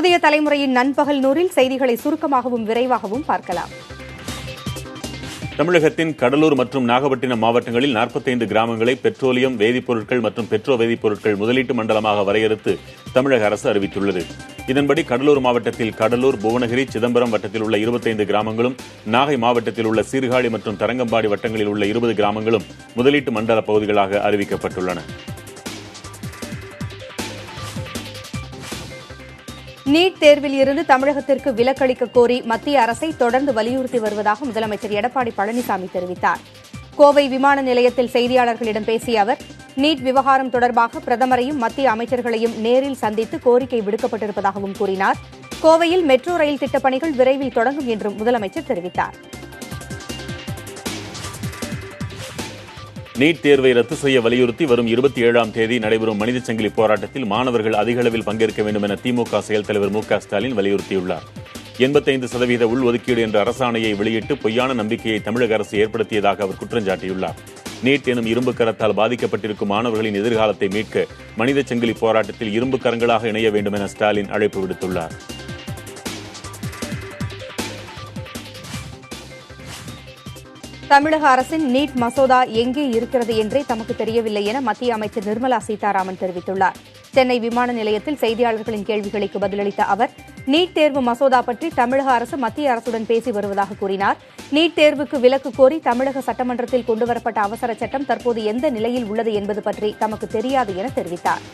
புதிய தலைமுறையின் நண்பகல் நூறில் செய்திகளை சுருக்கமாகவும் விரைவாகவும் பார்க்கலாம். தமிழகத்தின் கடலூர் மற்றும் நாகப்பட்டினம் மாவட்டங்களில் 45 கிராமங்களை பெட்ரோலியம் வேதிப்பொருட்கள் மற்றும் பெட்ரோ வேதிப்பொருட்கள் முதலீட்டு மண்டலமாக வரையறுத்து தமிழக அரசு அறிவித்துள்ளது. இதன்படி கடலூர் மாவட்டத்தில் கடலூர், புவனகிரி, சிதம்பரம் வட்டத்தில் உள்ள 25 கிராமங்களும், நாகை மாவட்டத்தில் உள்ள சீர்காழி மற்றும் தரங்கம்பாடி வட்டங்களில் உள்ள 20 கிராமங்களும் முதலீட்டு மண்டல பகுதிகளாக அறிவிக்கப்பட்டுள்ளன. நீட் தேர்வில் இருந்து தமிழகத்திற்கு விலக்களிக்க கோரி மத்திய அரசை தொடர்ந்து வலியுறுத்தி வருவதாக முதலமைச்சர் எடப்பாடி பழனிசாமி தெரிவித்தார். கோவை விமான நிலையத்தில் செய்தியாளர்களிடம் பேசிய அவர், நீட் விவகாரம் தொடர்பாக பிரதமரையும் மத்திய அமைச்சர்களையும் நேரில் சந்தித்து கோரிக்கை விடுக்கப்பட்டிருப்பதாகவும் கூறினார். கோவையில் மெட்ரோ ரயில் திட்டப்பணிகள் விரைவில் தொடங்கும் என்றும் முதலமைச்சர் தெரிவித்தார். நீட் தேர்வை ரத்து செய்ய வலியுறுத்தி வரும் 27ஆம் தேதி நடைபெறும் மனித சங்கிலி போராட்டத்தில் மாணவர்கள் அதிக அளவில் பங்கேற்க வேண்டும் என திமுக செயல் தலைவர் மு க ஸ்டாலின் வலியுறுத்தியுள்ளார். 85% உள்ஒதுக்கீடு என்ற அரசாணையை வெளியிட்டு பொய்யான நம்பிக்கையை தமிழக அரசு ஏற்படுத்தியதாக அவர் குற்றம் சாட்டியுள்ளார். நீட் எனும் இரும்பு கரத்தால் பாதிக்கப்பட்டிருக்கும் மாணவர்களின் எதிர்காலத்தை மீட்க மனித சங்கிலி போராட்டத்தில் இரும்பு கரங்களாக இணைய வேண்டும் என ஸ்டாலின் அழைப்பு விடுத்துள்ளார். தமிழக அரசின் நீட் மசோதா எங்கே இருக்கிறது என்றே தமக்கு தெரியவில்லை என மத்திய அமைச்சர் நிர்மலா சீதாராமன் தெரிவித்துள்ளார். சென்னை விமான நிலையத்தில் செய்தியாளர்களின் கேள்விகளுக்கு பதிலளித்த அவர், நீட் தேர்வு மசோதா பற்றி தமிழக அரசு மத்திய அரசுடன் பேசி வருவதாக கூறினார். நீட் தேர்வுக்கு விலக்கு கோரி தமிழக சட்டமன்றத்தில் கொண்டுவரப்பட்ட அவசர சட்டம் தற்போது எந்த நிலையில் உள்ளது என்பது பற்றி தமக்கு தெரியாது என தெரிவித்தார்.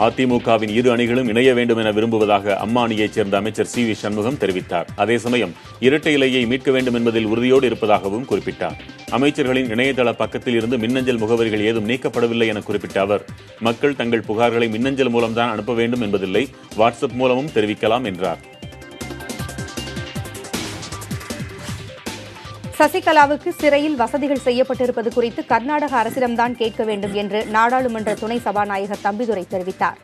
அதிமுகவின் இரு அணிகளும் இணைய வேண்டும் என விரும்புவதாக அம்மா அணியைச் சேர்ந்த அமைச்சர் சி வி சண்முகம் தெரிவித்தார். அதே சமயம் இரட்டை இலையை மீட்க வேண்டும் என்பதில் உறுதியோடு இருப்பதாகவும் குறிப்பிட்டார். அமைச்சர்களின் இணையதள பக்கத்தில் இருந்து மின்னஞ்சல் முகவரிகள் ஏதும் நீக்கப்படவில்லை என குறிப்பிட்ட அவர், மக்கள் தங்கள் புகார்களை மின்னஞ்சல் மூலம்தான் அனுப்ப வேண்டும் என்பதில்லை, வாட்ஸ்அப் மூலமும் தெரிவிக்கலாம் என்றார். சசிகலாவுக்கு சிறையில் வசதிகள் செய்யப்பட்டிருப்பது குறித்து கர்நாடக அரசிடம்தான் கேட்க வேண்டும் என்று நாடாளுமன்ற துணை சபாநாயகர் தம்பிதுரை தெரிவித்தார்.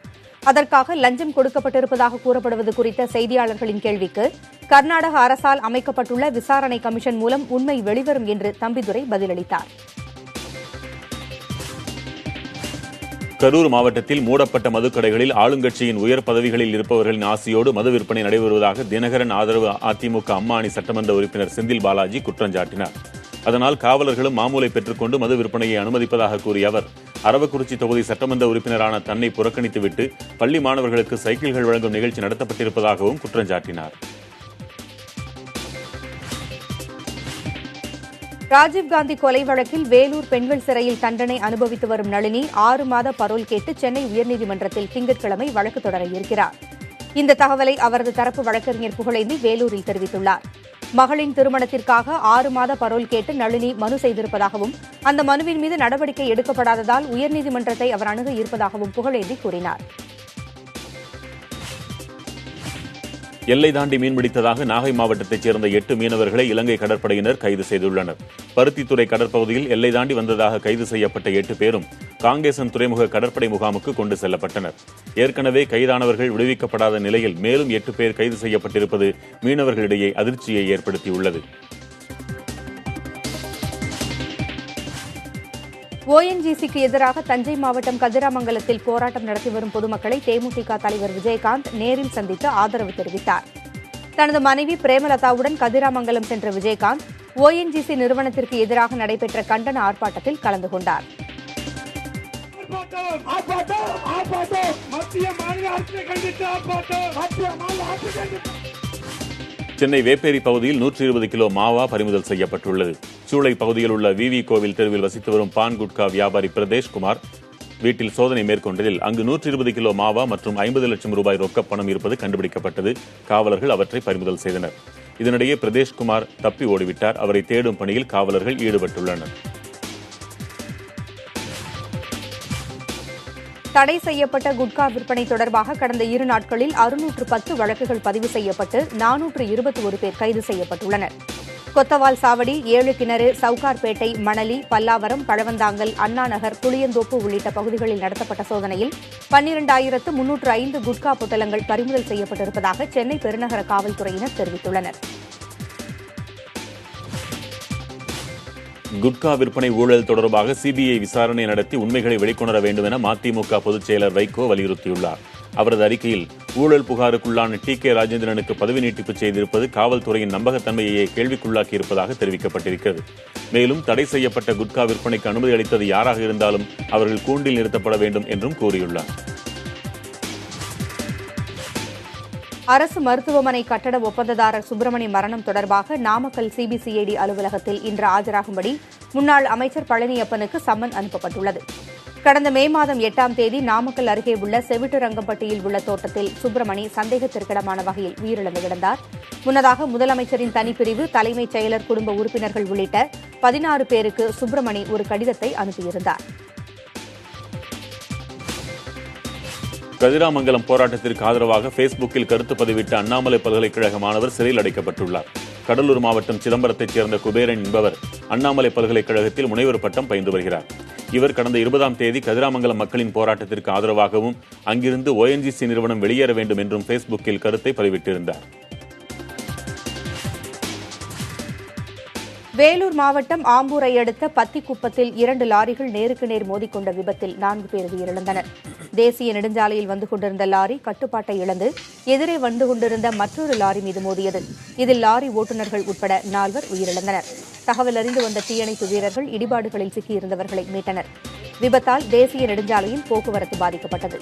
அதற்காக லஞ்சம் கொடுக்கப்பட்டிருப்பதாக கூறப்படுவது குறித்த செய்தியாளர்களின் கேள்விக்கு கர்நாடக அரசால் அமைக்கப்பட்டுள்ள விசாரணை கமிஷன் மூலம் உண்மை வெளிவரும் என்று தம்பிதுரை பதிலளித்தார். கரூர் மாவட்டத்தில் மூடப்பட்ட மதுக்கடைகளில் ஆளுங்கட்சியின் உயர் பதவிகளில் இருப்பவர்களின் ஆசையோடு மது விற்பனை நடைபெறுவதாக தினகரன் ஆதரவு அதிமுக அம்மா அணி சட்டமன்ற உறுப்பினர் செந்தில் பாலாஜி குற்றம் சாட்டினார். அதனால் காவலர்களும் மாமூலை பெற்றுக்கொண்டு மது விற்பனையை அனுமதிப்பதாக கூறிய அவர், அரவக்குறிச்சி தொகுதி சட்டமன்ற உறுப்பினரான தன்னை புறக்கணித்துவிட்டு பள்ளி மாணவர்களுக்கு சைக்கிள்கள் வழங்கும் நிகழ்ச்சி நடத்தப்பட்டிருப்பதாகவும் குற்றம் சாட்டினார். ராஜீவ்காந்தி கொலை வழக்கில் வேலூர் பெண்கள் சிறையில் தண்டனை அனுபவித்து வரும் நளினி 6 மாத பரோல் கேட்டு சென்னை உயர்நீதிமன்றத்தில் திங்கட்கிழமை வழக்கு தொடர இருக்கிறார். இந்த தகவலை அவரது தரப்பு வழக்கறிஞர் புகழேந்தி வேலூரில் தெரிவித்துள்ளார். மகளின் திருமணத்திற்காக 6 மாத பரோல் கேட்டு நளினி மனு செய்திருப்பதாகவும் அந்த மனுவின் மீது நடவடிக்கை எடுக்கப்படாததால் உயர்நீதிமன்றத்தை அவர் அணுக இருப்பதாகவும் புகழேந்தி கூறினார். எல்லை தாண்டி மீன்பிடித்ததாக நாகை மாவட்டத்தைச் சேர்ந்த 8 மீனவர்களை இலங்கை கடற்படையினர் கைது செய்துள்ளனர். பருத்தித்துறை கடற்பகுதியில் எல்லை தாண்டி வந்ததாக கைது செய்யப்பட்ட 8 பேரும் காங்கேசன் துறைமுக கடற்படை முகாமுக்கு கொண்டு செல்லப்பட்டனர். ஏற்கனவே கைதானவர்கள் விடுவிக்கப்படாத நிலையில் மேலும் 8 பேர் கைது செய்யப்பட்டிருப்பது மீனவர்களிடையே அதிர்ச்சியை ஏற்படுத்தியுள்ளது. ONGCக்கு எதிராக தஞ்சை மாவட்டம் கதிராமங்கலத்தில் போராட்டம் நடத்தி வரும் பொதுமக்களை தேமுதிக தலைவர் விஜயகாந்த் நேரில் சந்தித்து ஆதரவு தெரிவித்தார். தனது மனைவி பிரேமலதாவுடன் கதிராமங்கலம் சென்ற விஜயகாந்த் ONGC நிறுவனத்திற்கு எதிராக நடைபெற்ற கண்டன ஆர்ப்பாட்டத்தில் கலந்து கொண்டார். சென்னை வேப்பேரி பகுதியில் 120 கிலோ மாவா பறிமுதல் செய்யப்பட்டுள்ளது. சூளை பகுதியில் உள்ள விவி கோவில் தெருவில் வசித்து வரும் பான் குட்கா வியாபாரி பிரதேஷ்குமார் வீட்டில் சோதனை மேற்கொண்டதில் அங்கு 120 கிலோ மாவா மற்றும் 50 லட்சம் ரூபாய் ரொக்கப் பணம் இருப்பது கண்டுபிடிக்கப்பட்டது. காவலர்கள் அவற்றை பறிமுதல் செய்தனர். இதனிடையே பிரதேஷ்குமார் தப்பி ஓடிவிட்டார். அவரை தேடும் பணியில் காவலர்கள் ஈடுபட்டுள்ளனர். தடை செய்யப்பட்ட குட்கா விற்பனை தொடர்பாக கடந்த 2 நாட்களில் 610 வழக்குகள் பதிவு செய்யப்பட்டு 421 பேர் கைது செய்யப்பட்டுள்ளனர். கொத்தவால் சாவடி, 7 கிணறு, சவுகார்பேட்டை, மணலி, பல்லாவரம், பழவந்தாங்கல், அண்ணாநகர், புளியந்தோப்பு உள்ளிட்ட பகுதிகளில் நடத்தப்பட்ட சோதனையில் 12,305 குட்கா பொட்டலங்கள் பறிமுதல் செய்யப்பட்டிருப்பதாக சென்னை பெருநகர காவல்துறையினர் தெரிவித்துள்ளனர். குட்கா விற்பனை ஊழல் தொடர்பாக சிபிஐ விசாரணை நடத்தி உண்மைகளை வெளிக்கொணர வேண்டும் என மதிமுக பொதுச் செயலர் வைகோ வலியுறுத்தியுள்ளார். அவரது அறிக்கையில் ஊழல் புகாருக்குள்ளான டி.கே. ராஜேந்திரனுக்கு பதவி நீட்டிப்பு செய்திருப்பது காவல்துறையின் நம்பகத்தன்மையை கேள்விக்குள்ளாக்கியிருப்பதாக தெரிவிக்கப்பட்டிருக்கிறது. மேலும் தடை செய்யப்பட்ட குட்கா விற்பனைக்கு அனுமதி அளித்தது யாராக இருந்தாலும் அவர்கள் கூண்டில் நிறுத்தப்பட வேண்டும் என்றும் கூறியுள்ளார். அரசு மருத்துவமனை கட்டட ஒப்பந்ததாரர் சுப்பிரமணி மரணம் தொடர்பாக நாமக்கல் சிபிசிஐடி அலுவலகத்தில் இன்று ஆஜராகும்படி முன்னாள் அமைச்சர் பழனியப்பனுக்கு சம்மன் அனுப்பப்பட்டுள்ளது. கடந்த மே மாதம் 8ஆம் தேதி நாமக்கல் அருகே உள்ள செவிட்டுரங்கம்பட்டியில் உள்ள தோட்டத்தில் சுப்பிரமணி சந்தேகத்திற்கிடமான வகையில் உயிரிழந்து கிடந்தார். முன்னதாக முதலமைச்சரின் தனிப்பிரிவு, தலைமைச் செயலர், குடும்ப உறுப்பினர்கள் உள்ளிட்ட 16 பேருக்கு சுப்பிரமணி ஒரு கடிதத்தை அனுப்பியிருந்தார். கதிராமங்கலம் போராட்டத்திற்கு ஆதரவாக பேஸ்புக்கில் கருத்து பதிவிட்ட அண்ணாமலை பல்கலைக்கழக மாணவர் சிறையில் அடைக்கப்பட்டுள்ளார். கடலூர் மாவட்டம் சிதம்பரத்தைச் சேர்ந்த குபேரன் என்பவர் அண்ணாமலை பல்கலைக்கழகத்தில் முனைவர் பட்டம் பயின்று வருகிறார். இவர் கடந்த 20ஆம் தேதி கதிராமங்கலம் மக்களின் போராட்டத்திற்கு ஆதரவாகவும் அங்கிருந்து ONGC நிறுவனம் வெளியேற வேண்டும் என்றும் பேஸ்புக்கில் கருத்தை பதிவிட்டிருந்தார். வேலூர் மாவட்டம் ஆம்பூரை அடுத்த பத்திக்குப்பத்தில் 2 லாரிகள் நேருக்கு நேர் மோதிக்கொண்ட விபத்தில் 4 பேர் உயிரிழந்தனர். தேசிய நெடுஞ்சாலையில் வந்து கொண்டிருந்த லாரி கட்டுப்பாட்டை இழந்து எதிரே வந்து கொண்டிருந்த மற்றொரு லாரி மீது மோதியது. இதில் லாரி ஓட்டுநர்கள் உட்பட 4 உயிரிழந்தனர். தகவல் அறிந்து வந்த தீயணைப்பு வீரர்கள் இடிபாடுகளில் சிக்கியிருந்தவர்களை மீட்டனர். விபத்தால் தேசிய நெடுஞ்சாலையில் போக்குவரத்து பாதிக்கப்பட்டது.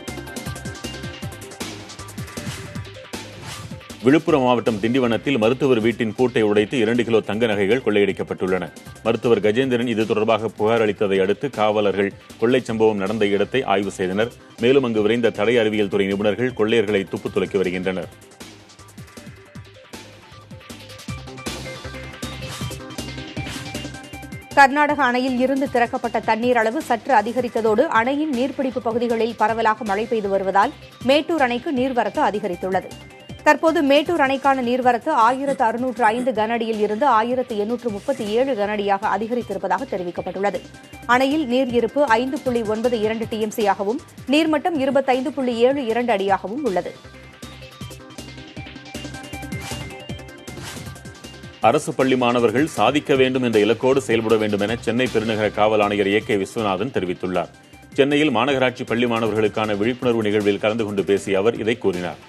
விழுப்புரம் மாவட்டம் திண்டிவனத்தில் மருத்துவர் வீட்டின் பூட்டை உடைத்து 2 கிலோ தங்க நகைகள் கொள்ளையடிக்கப்பட்டுள்ளன. மருத்துவர் கஜேந்திரன் இது தொடர்பாக புகார் அளித்ததை அடுத்து காவலர்கள் கொள்ளைச் சம்பவம் நடந்த இடத்தை ஆய்வு செய்தனர். மேலும் அங்கு விரைந்த தடய அறிவியல் துறை நிபுணர்கள் கொள்ளையர்களை துப்பு துலக்கி வருகின்றனர். கர்நாடக அணையில் இருந்து திறக்கப்பட்ட தண்ணீர் அளவு சற்று அதிகரித்ததோடு அணையின் நீர்பிடிப்பு பகுதிகளில் பரவலாக மழை பெய்து வருவதால் மேட்டூர் அணைக்கு நீர்வரத்து அதிகரித்துள்ளது. தற்போது மேட்டூர் அணைக்கான நீர்வரத்து 1605 கனஅடியில் இருந்து 1837 கனஅடியாக அதிகரித்திருப்பதாக தெரிவிக்கப்பட்டுள்ளது. அணையில் நீர் இருப்பு 5.92 TMC ஆகவும் நீர்மட்டம் 25.72 அடியாகவும் உள்ளது. அரசு பள்ளி மாணவர்கள் சாதிக்க வேண்டும் என்ற இலக்கோடு செயல்பட வேண்டும் என சென்னை பெருநகர காவல் ஆணையர் A.K. விஸ்வநாதன் தெரிவித்துள்ளார். சென்னையில் மாநகராட்சி பள்ளி மாணவர்களுக்கான விழிப்புணர்வு நிகழ்வில் கலந்து கொண்டு பேசிய அவர் இதை கூறினார்.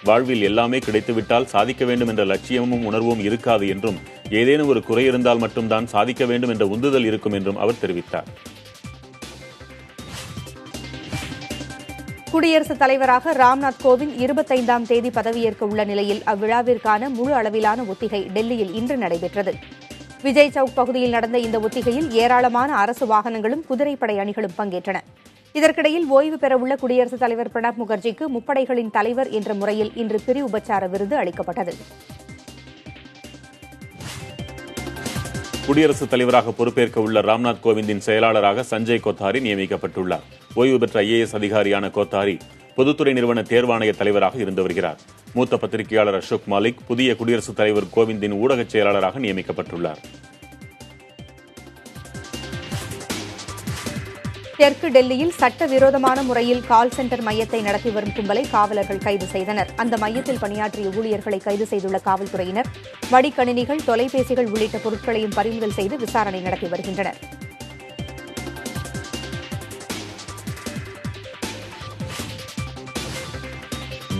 வாழ்வில் எல்லாமே கிடைத்துவிட்டால் சாதிக்க வேண்டும் என்ற லட்சியமும் உணர்வும் இருக்காது என்றும் ஏதேனும் ஒரு குறை இருந்தால் மட்டும்தான் சாதிக்க வேண்டும் என்ற உந்துதல் இருக்கும் என்றும் அவர் தெரிவித்தார். குடியரசுத் தலைவராக ராம்நாத் கோவிந்த் 25ஆம் தேதி பதவியேற்க உள்ள நிலையில் அவ்விழாவிற்கான முழு அளவிலான ஒத்திகை டெல்லியில் இன்று நடைபெற்றது. விஜய் சவுக் பகுதியில் நடந்த இந்த ஒத்திகையில் ஏராளமான அரசு வாகனங்களும் குதிரைப்படை அணிகளும் பங்கேற்றன. இதற்கிடையில் ஓய்வு பெறவுள்ள குடியரசுத் தலைவர் பிரணாப் முகர்ஜிக்கு முப்படைகளின் தலைவர் என்ற முறையில் இன்று பிரிவு உபச்சார விருது அளிக்கப்பட்டது. குடியரசுத் தலைவராக பொறுப்பேற்க உள்ள ராம்நாத் கோவிந்தின் செயலாளராக சஞ்சய் கோத்தாரி நியமிக்கப்பட்டுள்ளார். ஓய்வு பெற்ற IAS அதிகாரியான கோத்தாரி பொதுத்துறை நிறுவன தேர்வாணைய தலைவராக இருந்து வருகிறார். மூத்த பத்திரிகையாளர் அசோக் மாலிக் புதிய குடியரசுத் தலைவர் கோவிந்தின் ஊடக செயலாளராக நியமிக்கப்பட்டுள்ளார். தெற்கு டெல்லியில் சட்டவிரோதமான முறையில் கால் சென்டர் மையத்தை நடத்தி வரும் கும்பலை காவலர்கள் கைது செய்தனர். அந்த மையத்தில் பணியாற்றிய ஊழியர்களை கைது செய்துள்ள காவல்துறையினர் மடிக்கணினிகள், தொலைபேசிகள் உள்ளிட்ட பொருட்களையும் பறிமுதல் செய்து விசாரணை நடத்தி வருகின்றனர்.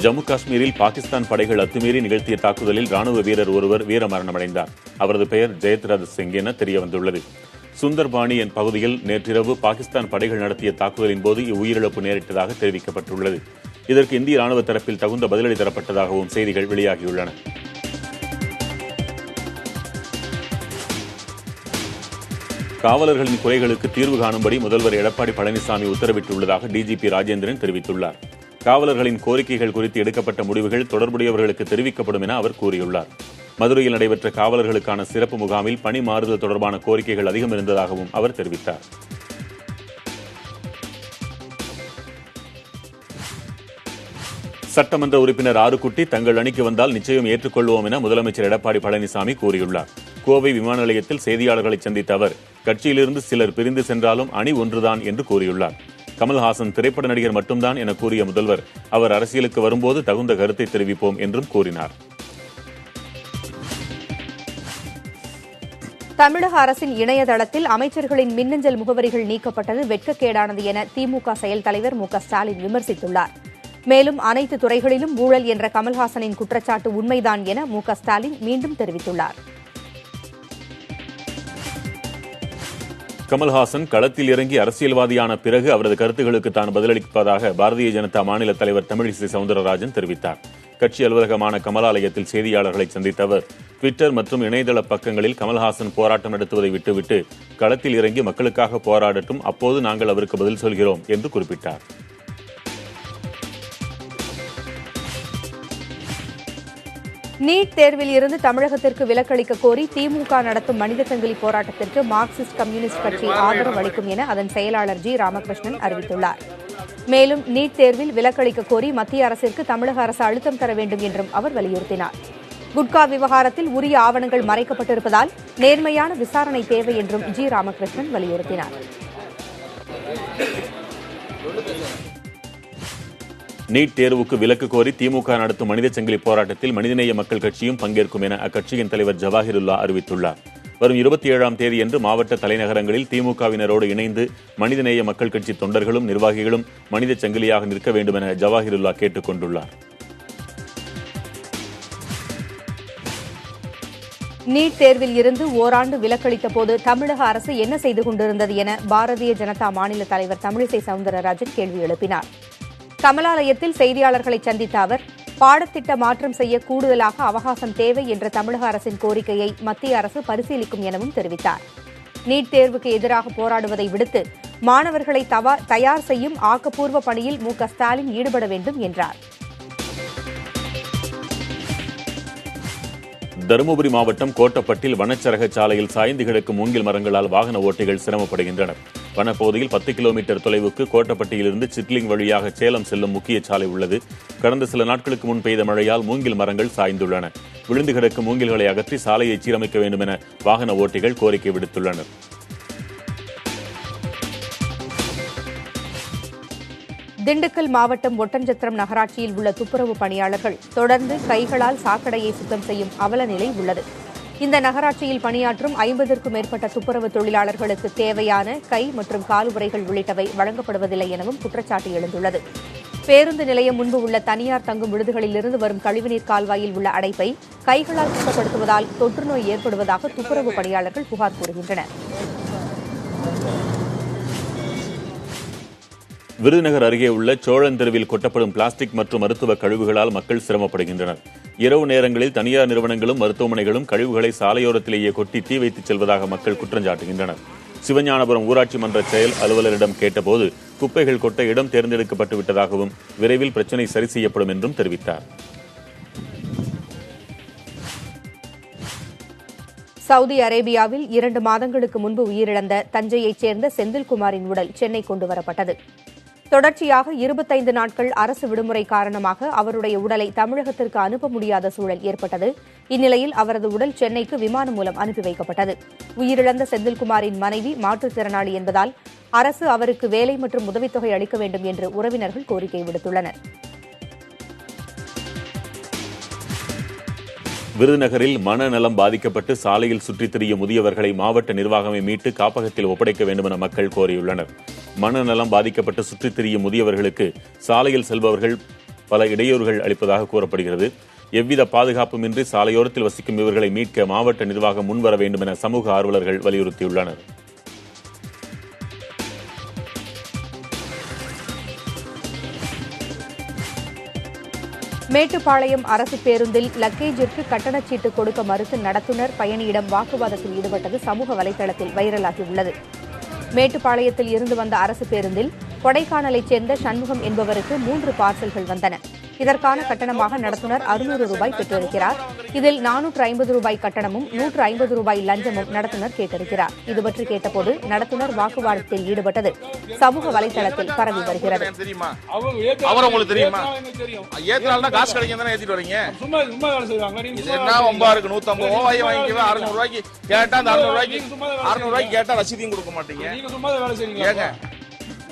ஜம்மு காஷ்மீரில் பாகிஸ்தான் படைகள் அத்துமீறி நிகழ்த்திய தாக்குதலில் ராணுவ வீரர் ஒருவர் வீரமரணமடைந்தார். அவரது பெயர் ஜெயத்ரத் சிங் என தெரியவந்துள்ளது. சுந்தர்பாணி என் பகுதியில் நேற்றிரவு பாகிஸ்தான் படைகள் நடத்திய தாக்குதலின் போது உயிரிழப்பு நேரிட்டதாக தெரிவிக்கப்பட்டுள்ளது. இதற்கு இந்திய ராணுவ தரப்பில் தகுந்த பதிலடி தரப்பட்டதாகவும் செய்திகள் வெளியாகியுள்ளன. காவலர்களின் குறைகளுக்கு தீர்வு காணும்படி முதல்வர் எடப்பாடி பழனிசாமி உத்தரவிட்டுள்ளதாக DGP ராஜேந்திரன் தெரிவித்துள்ளார். காவலர்களின் கோரிக்கைகள் குறித்து எடுக்கப்பட்ட முடிவுகள் தொடர்புடையவர்களுக்கு தெரிவிக்கப்படும் என அவர் கூறியுள்ளார். மதுரையில் நடைபெற்ற காவலர்களுக்கான சிறப்பு முகாமில் பணி மாறுதல் தொடர்பான கோரிக்கைகள் அதிகம் இருந்ததாகவும் அவர் தெரிவித்தார். சட்டமன்ற உறுப்பினர் ஆறுக்குட்டி தங்கள் அணிக்கு வந்தால் நிச்சயம் ஏற்றுக்கொள்வோம் என முதலமைச்சர் எடப்பாடி பழனிசாமி கூறியுள்ளார். கோவை விமான நிலையத்தில் செய்தியாளர்களை சந்தித்த அவர் கட்சியிலிருந்து சிலர் பிரிந்து சென்றாலும் அணி ஒன்றுதான் என்று கூறியுள்ளார். கமல்ஹாசன் திரைப்பட நடிகர் மட்டும்தான் என கூறிய முதல்வர் அவர் அரசியலுக்கு வரும்போது தகுந்த கருத்தை தெரிவிப்போம் என்றும் கூறினார். தமிழக அரசின் இணையதளத்தில் அமைச்சர்களின் மின்னஞ்சல் முகவரிகள் நீக்கப்பட்டது வெட்கக்கேடானது என திமுக செயல் தலைவர் மு.க.ஸ்டாலின் விமர்சித்துள்ளார். மேலும் அனைத்து துறைகளிலும் ஊழல் என்ற கமல்ஹாசனின் குற்றச்சாட்டு உண்மைதான் என மு.க.ஸ்டாலின் மீண்டும் தெரிவித்துள்ளார். கமல்ஹாசன் களத்தில் இறங்கி அரசியல்வாதியான பிறகு அவரது கருத்துக்களுக்கு தான் பதிலளிப்பதாக பாரதிய ஜனதா மாநில தலைவர் தமிழிசை சவுந்தரராஜன் தெரிவித்தார். கட்சி அலுவலகமான கமலாலயத்தில் செய்தியாளர்களை சந்தித்த அவர் ட்விட்டர் மற்றும் இணையதள பக்கங்களில் கமல்ஹாசன் போராட்டம் நடத்துவதை விட்டுவிட்டு களத்தில் இறங்கி மக்களுக்காக போராடட்டும், அப்போது நாங்கள் அவருக்கு பதில் சொல்கிறோம் என்று குறிப்பிட்டார். நீட் தேர்வில் இருந்து தமிழகத்திற்கு விலக்களிக்க கோரி திமுக நடத்தும் மனித சங்கிலி போராட்டத்திற்கு மார்க்சிஸ்ட் கம்யூனிஸ்ட் கட்சி ஆதரவு அளிக்கும் என அதன் செயலாளர் ஜி. ராமகிருஷ்ணன் அறிவித்துள்ளார். மேலும் நீட் தேர்வில் விலக்களிக்க கோரி மத்திய அரசிற்கு தமிழக அரசு அழுத்தம் தர வேண்டும் என்றும் அவர் வலியுறுத்தினார். குட்கா விவகாரத்தில் உரிய ஆவணங்கள் மறைக்கப்பட்டிருப்பதால் நேர்மையான விசாரணை தேவை என்றும் ஜி. ராமகிருஷ்ணன் வலியுறுத்தினார். நீட் தேர்வுக்கு விலக்கு கோரி திமுக நடத்தும் மனித சங்கிலி போராட்டத்தில் மனிதநேய மக்கள் கட்சியும் பங்கேற்கும் என அக்கட்சியின் தலைவர் ஜவாஹிருல்லா அறிவித்துள்ளார். வரும் 27ஆம் தேதியன்று மாவட்ட தலைநகரங்களில் திமுகவினரோடு இணைந்து மனிதநேய மக்கள் கட்சி தொண்டர்களும் நிர்வாகிகளும் மனித சங்கிலியாக நிற்க வேண்டும் என ஜவாஹிருல்லா கேட்டுக் கொண்டுள்ளார். நீட் தேர்வில் இருந்து ஓராண்டு விலக்களித்த போது தமிழக அரசு என்ன செய்து கொண்டிருந்தது என பாரதிய ஜனதா மாநில தலைவர் தமிழிசை சவுந்தரராஜன் கேள்வி எழுப்பினார். கமலாலயத்தில் செய்தியாளர்களை சந்தித்த அவர் பாடத்திட்ட மாற்றம் செய்ய கூடுதலாக அவகாசம் தேவை என்ற தமிழக அரசின் கோரிக்கையை மத்திய அரசு பரிசீலிக்கும் எனவும் தெரிவித்தார். நீட் தேர்வுக்கு எதிராக போராடுவதை விடுத்து மாணவர்களை தயார் செய்யும் ஆக்கப்பூர்வ பணியில் மு.க.ஸ்டாலின் ஈடுபட வேண்டும் என்றார். தருமபுரி மாவட்டம் கோட்டப்பட்டில் வனச்சரக சாலையில் சாய்ந்து கிடக்கும் மூங்கில் மரங்களால் வாகன ஓட்டிகள் சிரமப்படுகின்றனர். வனப்பகுதியில் 10 கிலோமீட்டர் தொலைவுக்கு கோட்டப்பட்டியிலிருந்து சிட்லிங் வழியாக சேலம் செல்லும் முக்கிய சாலை உள்ளது. கடந்த சில நாட்களுக்கு முன் பெய்த மழையால் மூங்கில் மரங்கள் சாய்ந்துள்ளன. விழுந்து கிடக்கும் மூங்கில்களை அகற்றி சாலையை சீரமைக்க வேண்டும் என வாகன ஓட்டிகள் கோரிக்கை விடுத்துள்ளனர். திண்டுக்கல் மாவட்டம் ஒட்டன்சத்திரம் நகராட்சியில் உள்ள துப்புரவு பணியாளர்கள் தொடர்ந்து கைகளால் சாக்கடையை சுத்தம் செய்யும் அவலநிலை உள்ளது. இந்த நகராட்சியில் பணியாற்றும் 50க்கும் மேற்பட்ட துப்புரவு தொழிலாளர்களுக்கு தேவையான கை மற்றும் காலுறைகள் உள்ளிட்டவை வழங்கப்படுவதில்லை எனவும் குற்றச்சாட்டு எழுந்துள்ளது. பேருந்து நிலையம் முன்பு உள்ள தனியார் தங்கும் விடுதிகளிலிருந்து வரும் கழிவுநீர் கால்வாயில் உள்ள அடைப்பை கைகளால் சுத்தப்படுத்துவதால் தொற்றுநோய் ஏற்படுவதாக துப்புரவு பணியாளர்கள் புகார் கூறுகின்றனர். விருதுநகர் அருகே உள்ள சோழந்தெருவில் கொட்டப்படும் பிளாஸ்டிக் மற்றும் மருத்துவ கழிவுகளால் மக்கள் சிரமப்படுகின்றனர். இரவு நேரங்களில் தனியார் நிறுவனங்களும் மருத்துவமனைகளும் கழிவுகளை சாலையோரத்திலேயே கொட்டி தீ வைத்துச் செல்வதாக மக்கள் குற்றஞ்சாட்டுகின்றனர். சிவஞானபுரம் ஊராட்சி மன்ற செயல் அலுவலரிடம் கேட்டபோது குப்பைகள் கொட்ட இடம் தேர்ந்தெடுக்கப்பட்டு விட்டதாகவும் விரைவில் பிரச்சினை சரி செய்யப்படும் என்றும் தெரிவித்தார். சவுதி அரேபியாவில் 2 மாதங்களுக்கு முன்பு உயிரிழந்த தஞ்சையைச் சேர்ந்த செந்தில்குமாரின் உடல் சென்னை கொண்டுவரப்பட்டது. தொடர்ச்சியாக 25 நாட்கள் அரசு விடுமுறை காரணமாக அவருடைய உடலை தமிழகத்திற்கு அனுப்ப முடியாத சூழல் ஏற்பட்டது. இந்நிலையில் அவரது உடல் சென்னைக்கு விமானம் மூலம் அனுப்பி வைக்கப்பட்டது. உயிரிழந்த செந்தில்குமாரின் மனைவி மாற்றுத்திறனாளி என்பதால் அரசு அவருக்கு வேலை மற்றும் உதவித்தொகை அளிக்க வேண்டும் என்று உறவினர்கள் கோரிக்கை விடுத்துள்ளனர். விருதுநகரில் மனநலம் பாதிக்கப்பட்டு சாலையில் சுற்றித் திரியும் முதியவர்களை மாவட்ட நிர்வாகமே மீட்டு காப்பகத்தில் ஒப்படைக்க வேண்டும் என மக்கள் கோரியுள்ளனர். மனநலம் பாதிக்கப்பட்டு சுற்றித் திரியும் முதியவர்களுக்கு சாலையில் செல்பவர்கள் பல இடையூறுகள் அளிப்பதாக கூறப்படுகிறது. எவ்வித பாதுகாப்புமின்றி சாலையோரத்தில் வசிக்கும் இவர்களை மீட்க மாவட்ட நிர்வாகம் முன்வர வேண்டும் என சமூக ஆர்வலர்கள் வலியுறுத்தியுள்ளனர். மேட்டுப்பாளையம் அரசு பேருந்தில் லக்கேஜிற்கு கட்டணச்சீட்டு கொடுக்க மறுத்து நடத்துனர் பயணியிடம் வாக்குவாதத்தில் ஈடுபட்டது சமூக வலைதளத்தில் வைரலாகியுள்ளது. மேட்டுப்பாளையத்தில் இருந்து வந்த அரசு பேருந்தில் கொடைக்கானலைச் சேர்ந்த சண்முகம் என்பவருக்கு 3 பார்சல்கள் வந்தன. இதற்கான கட்டணமாக நடத்துனர் 600 ரூபாய் பெற்றிருக்கிறார். இதில் 450 ரூபாய் கட்டணமும் 150 ரூபாய் லஞ்சமும் நடத்துனர் கேட்டிருக்கிறார். இதுபற்றி கேட்டபோது நடத்துனர் வாக்குவாதத்தில் ஈடுபட்டது சமூக வலைதளத்தில் பரவி வருகிறது.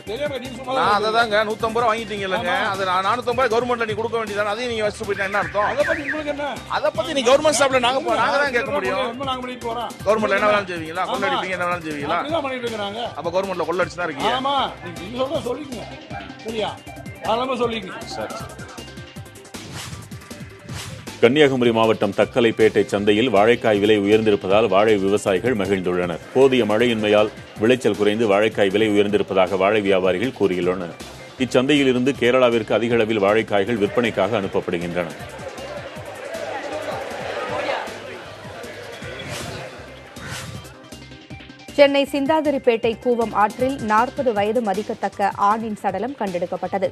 நான் அதை தாங்க 150 ரூபா வாங்கிட்டீங்க இல்லைங்க, அது 450 கவர்மெண்ட்ல நீ கொடுக்க வேண்டியதானே, அதையும் நீங்க வச்சுட்டு போயிட்டா என்ன அர்த்தம்? அதை பத்தி நீ கவர்மெண்ட் ஸ்டாப்ல நாங்க தான் கேட்க முடியும். கவர்மெண்ட்ல என்ன வேணாலும் செய்வீங்களா? கொள்ளடிப்பீங்க, என்ன வேணாலும் செய்வீங்களா? அப்ப கவர்மெண்ட்ல கொள்ளடிச்சு தான் இருக்கீங்க. சரி. கன்னியாகுமரி மாவட்டம் தக்கலைப்பேட்டை சந்தையில் வாழைக்காய் விலை உயர்ந்திருப்பதால் வாழை விவசாயிகள் மகிழ்ந்துள்ளனர். போதிய மழையின்மையால் விளைச்சல் குறைந்து வாழைக்காய் விலை உயர்ந்திருப்பதாக வாழை வியாபாரிகள் கூறியுள்ளனர். இச்சந்தையில் இருந்து கேரளாவிற்கு அதிக அளவில் வாழைக்காய்கள் விற்பனைக்காக அனுப்பப்படுகின்றன. சென்னை சிந்தாதிரிப்பேட்டை கூவம் ஆற்றில் 40 வயது மதிக்கத்தக்க ஆணின் சடலம் கண்டெடுக்கப்பட்டது.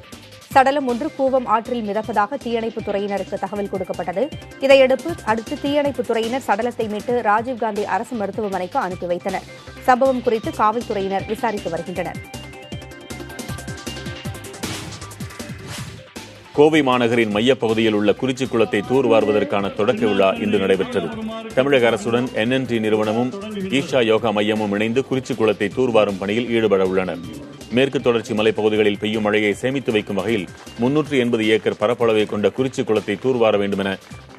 சடலம் ஒன்று கூவம் ஆற்றில் மிதப்பதாக தீயணைப்புத் துறையினருக்கு தகவல் கொடுக்கப்பட்டது. இதையடுத்து தீயணைப்புத் துறையினர் சடலத்தை மீட்டு ராஜீவ்காந்தி அரசு மருத்துவமனைக்கு அனுப்பி வைத்தனர். சம்பவம் குறித்து காவல்துறையினர் விசாரித்து வருகின்றனர். கோவை மாநகரின் மையப்பகுதியில் உள்ள குறிச்சி குளத்தை தூர்வாருவதற்கான தொடக்க விழா இன்று நடைபெற்றது. தமிழக அரசுடன் NNT நிறுவனமும் ஈஷா யோகா மையமும் இணைந்து குறிச்சி குளத்தை தூர்வாரும் பணியில் ஈடுபட உள்ளனர். மேற்கு தொடர்ச்சி மலைப்பகுதிகளில் பெய்யும் மழையை சேமித்து வைக்கும் வகையில் 380 ஏக்கர் பரப்பளவை கொண்ட குறிச்சி குளத்தை தூர்வார வேண்டும் என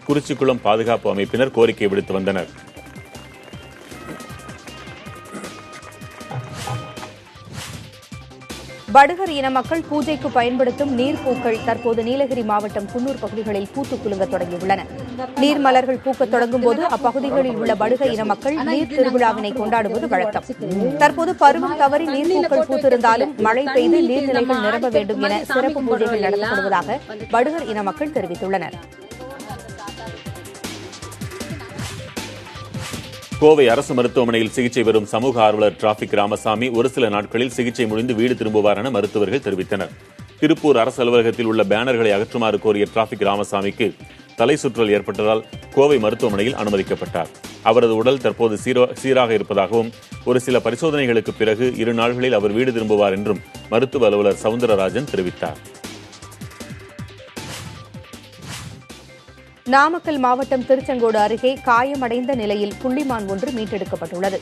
குறிச்சிக்குளம் பாதுகாப்பு அமைப்பினர் கோரிக்கை விடுத்து வந்தனர். படுகர் இன மக்கள் பூஜைக்கு பயன்படுத்தும் நீர்ப்பூக்கள் தற்போது நீலகிரி மாவட்டம் குன்னூர் பகுதிகளில் பூத்து குலுங்க தொடங்கியுள்ளன. நீர்மலர்கள் பூக்கத் தொடங்கும் போது அப்பகுதிகளில் உள்ள படுகர் இன மக்கள் நீர் திருவிழாவினை கொண்டாடுவது வழக்கம். தற்போது பருவம் தவறி நீர்ப்பூக்கள் பூத்திருந்தாலும் மழை பெய்து நீர்நிலைகள் நிரம்ப வேண்டும் என சிறப்பு பூஜைகள் நடத்தப்படுவதாக படுகர் இன மக்கள் தெரிவித்துள்ளனர். கோவை அரசு மருத்துவமனையில் சிகிச்சை பெறும் சமூக ஆர்வலர் டிராபிக் ராமசாமி ஒரு சில நாட்களில் சிகிச்சை முடிந்து வீடு திரும்புவார் என மருத்துவர்கள் தெரிவித்தனர். திருப்பூர் அரசு அலுவலகத்தில் உள்ள பேனர்களை அகற்றுமாறு கோரிய டிராபிக் ராமசாமிக்கு தலை சுற்றல் ஏற்பட்டதால் கோவை மருத்துவமனையில் அனுமதிக்கப்பட்டார். அவரது உடல் தற்போது சீராக இருப்பதாகவும் ஒரு சில பரிசோதனைகளுக்கு பிறகு 2 நாட்களில் அவர் வீடு திரும்புவார் என்றும் மருத்துவ அலுவலர் சவுந்தரராஜன் தெரிவித்தார். நாமக்கல் மாவட்டம் திருச்செங்கோடு அருகே காயமடைந்த நிலையில் புள்ளிமான் ஒன்று மீட்டெடுக்கப்பட்டுள்ளது.